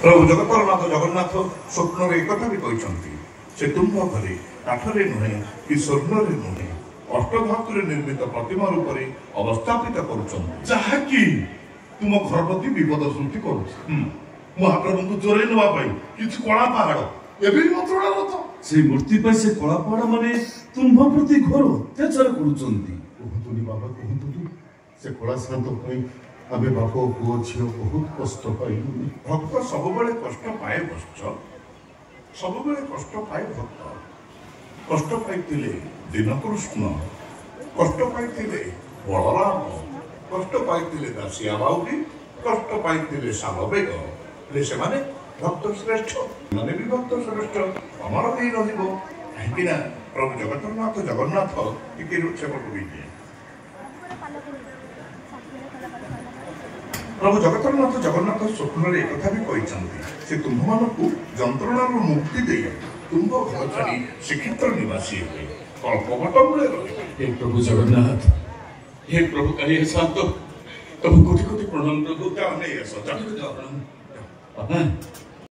प्रभु जगतरनाथ जगन्नाथ स्वप्न एक भी कहते से तुम्भ घरे काठरे नुहे कि स्वर्ण नुहे अष्टधातु निर्मित प्रतिमा रूप अवस्थापित करुँगी तुम घर प्रति विपद सृष्टि कर महाप्रभु को चोरे नापी कि कला पहाड़ एवं मंत्रणा रथ से मूर्ति पर से कला पहाड़ माने तुम्भ प्रति घोर अत्याचार करुचंती कहतुनी बाबा कहतुनी से कला शांत आमे बाप पुओ झील बहुत कष्ट पाइलु भक्त सब कष्ट पाए वत्स सब कष्ट पाए भक्त कष्ट पाइथिले दीनकृष्ण कष्ट पाइथिले बलराम कष्ट पाइथिले दासिया बाउरी कष्ट पाइथिले सालवेग से माने भक्त श्रेष्ठ माने भी भक्त श्रेष्ठ अमर ही रहिबो काहेकि ना प्रभु जगतरनाथ जगन्नाथ टिके सेपट होइए प्रभु जगतरनाथ जगन्नाथ स्वप्न एक भी कहते से तुम्भ मानक जंत्रणा मुक्ति दे तुम्भ घर छाड़ी श्रीक्षेत्र निवासी हुए कल्पवट मूले रहे। हे प्रभु जगन्नाथ हे प्रभु कहे शांत तब कोटि कोटि प्रणाम प्रभु नहीं ऐसा बाबा